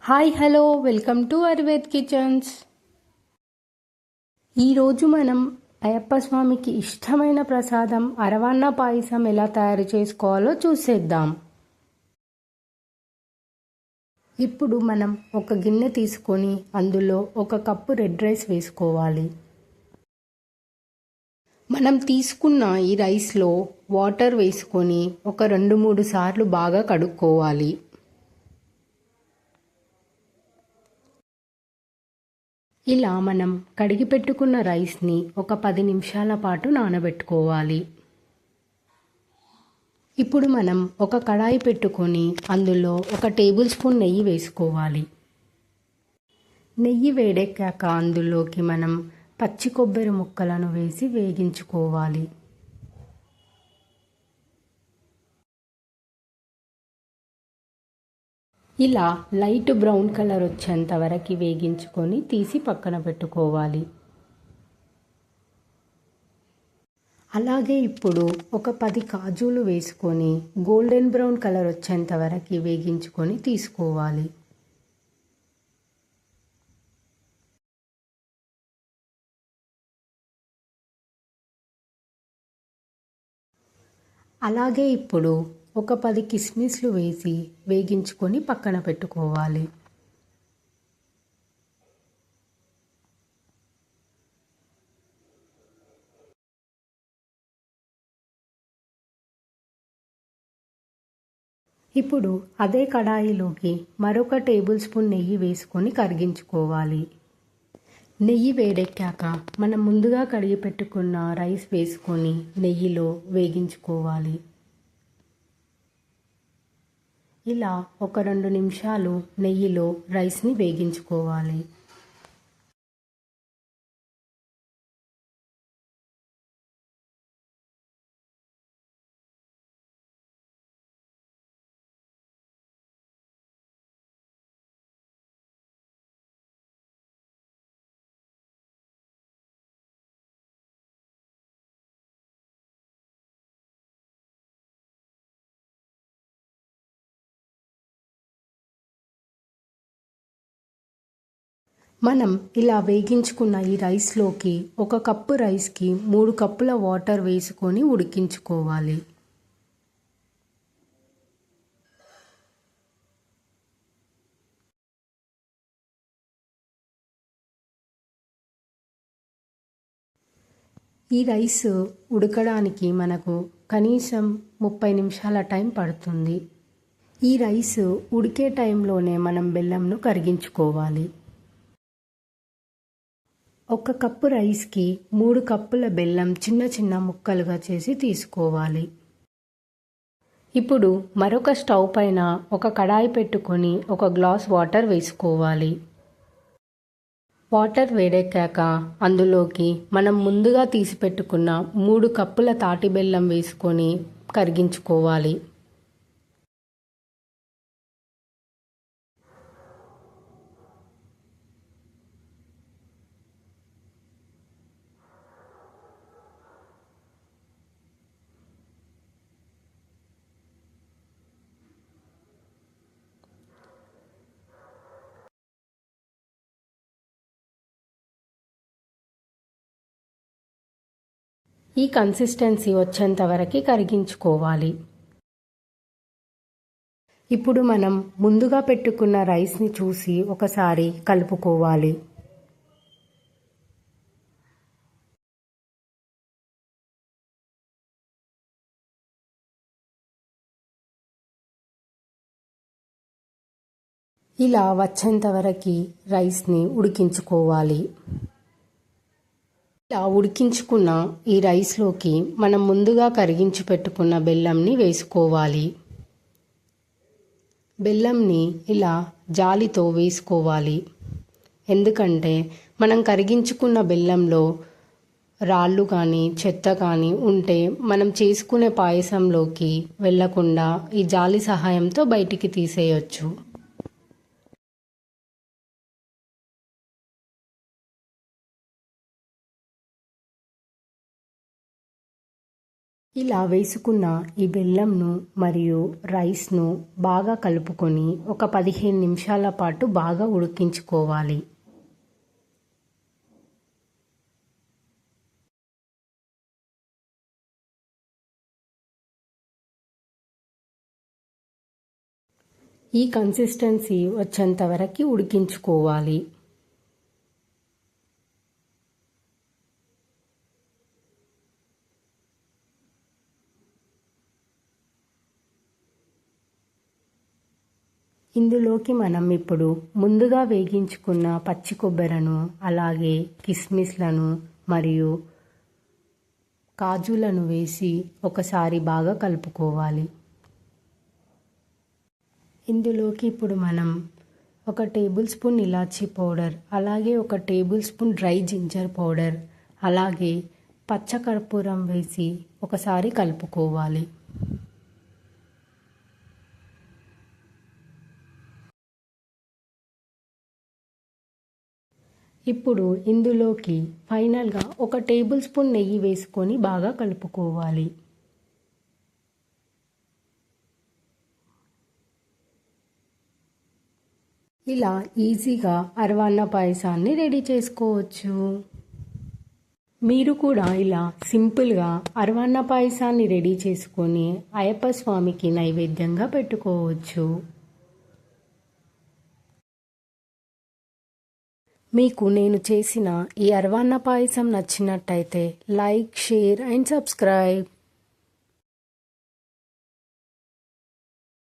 Hi hello welcome to Ayurved kitchens. ఈరోజు మనం అయ్యప్ప స్వామికి ఇష్టమైన ప్రసాదం అరవన్న పాయసం ఎలా తయారు చేసుకోవాలో చూసేద్దాం. ఇప్పుడు మనం ఒక గిన్నె తీసుకొని అందులో ఒక కప్పు రెడ్ రైస్ వేసుకోవాలి. మనం తీసుకున్న ఈ రైస్లో వాటర్ వేసుకొని ఒక 2-3 సార్లు బాగా కడుక్కోవాలి. ఇలా మనం కడిగి పెట్టుకున్న రైస్ని ఒక 10 నిమిషాల పాటు నానబెట్టుకోవాలి. ఇప్పుడు మనం ఒక కడాయి పెట్టుకొని అందులో ఒక టేబుల్ స్పూన్ నెయ్యి వేసుకోవాలి. నెయ్యి వేడెక్కాక అందులోకి మనం పచ్చి కొబ్బరి ముక్కలను వేసి వేగించుకోవాలి. ఇలా లైట్ బ్రౌన్ కలర్ వచ్చేంత వరకు వేగించుకొని తీసి పక్కన పెట్టుకోవాలి. అలాగే ఇప్పుడు ఒక 10 కాజులు వేసుకొని గోల్డెన్ బ్రౌన్ కలర్ వచ్చేంత వరకు వేగించుకొని తీసుకోవాలి. అలాగే ఇప్పుడు ఒక 10 కిస్మిస్లు వేసి వేగించుకొని పక్కన పెట్టుకోవాలి. ఇప్పుడు అదే కడాయిలోకి మరొక టేబుల్ స్పూన్ నెయ్యి వేసుకొని కరిగించుకోవాలి. నెయ్యి వేడెక్కాక మనం ముందుగా కడిగి పెట్టుకున్న రైస్ వేసుకొని నెయ్యిలో వేగించుకోవాలి. ఇలా ఒక 2 నిమిషాలు నెయ్యిలో రైస్ని వేగించుకోవాలి. మనం ఇలా వేగించుకున్న ఈ రైస్లోకి ఒక కప్పు రైస్కి 3 కప్పుల వాటర్ వేసుకొని ఉడికించుకోవాలి. ఈ రైస్ ఉడకడానికి మనకు కనీసం 30 నిమిషాల టైం పడుతుంది. ఈ రైస్ ఉడికే టైంలోనే మనం బెల్లంను కరిగించుకోవాలి. ఒక కప్పు రైస్కి 3 కప్పుల బెల్లం చిన్న చిన్న ముక్కలుగా చేసి తీసుకోవాలి. ఇప్పుడు మరొక స్టవ్ పైన ఒక కడాయి పెట్టుకొని ఒక గ్లాస్ వాటర్ వేసుకోవాలి. వాటర్ వేడెక్కాక అందులోకి మనం ముందుగా తీసి పెట్టుకున్న 3 కప్పుల తాటి బెల్లం వేసుకొని కరిగించుకోవాలి. ఈ కన్సిస్టెన్సీ వచ్చేంత వరకు కరిగించుకోవాలి. ఇప్పుడు మనం ముందుగా పెట్టుకున్న రైస్ని చూసి ఒకసారి కలుపుకోవాలి. ఇలా వచ్చేంత వరకు రైస్ని ఉడికించుకోవాలి. ఇలా ఉడికించుకున్న ఈ రైస్లోకి మనం ముందుగా కరిగించి పెట్టుకున్న బెల్లంని వేసుకోవాలి. బెల్లంని ఇలా జాలితో వేసుకోవాలి. ఎందుకంటే మనం కరిగించుకున్న బెల్లంలో రాళ్ళు కానీ చెత్త కానీ ఉంటే మనం చేసుకునే పాయసంలోకి వెళ్ళకుండా ఈ జాలి సహాయంతో బయటికి తీసేయొచ్చు. ఇలా వేసుకున్న ఈ బెల్లంను మరియు రైస్ను బాగా కలుపుకొని ఒక 15 నిమిషాల పాటు బాగా ఉడికించుకోవాలి. ఈ కన్సిస్టెన్సీ వచ్చేంత వరకు ఉడికించుకోవాలి. ఇందులోకి మనం ఇప్పుడు ముందుగా వేగించుకున్న పచ్చి కొబ్బెరను అలాగే కిస్మిస్లను మరియు కాజులను వేసి ఒకసారి బాగా కలుపుకోవాలి. ఇందులోకి ఇప్పుడు మనం 1 టేబుల్ స్పూన్ ఇలాచీ పౌడర్ అలాగే 1 table spoon dry ginger powder అలాగే పచ్చకర్పూరం వేసి ఒకసారి కలుపుకోవాలి. ఇప్పుడు ఇందులోకి ఫైనల్గా 1 టేబుల్ స్పూన్ నెయ్యి వేసుకొని బాగా కలుపుకోవాలి. ఇలా ఈజీగా అరవన్న పాయసాన్ని రెడీ చేసుకోవచ్చు. మీరు కూడా ఇలా సింపుల్గా అరవన్న పాయసాన్ని రెడీ చేసుకొని అయ్యప్ప స్వామికి నైవేద్యంగా పెట్టుకోవచ్చు. మీకు నేను చేసిన ఈ అరవన్న పాయసం నచ్చినట్టయితే లైక్, షేర్ అండ్ సబ్స్క్రైబ్.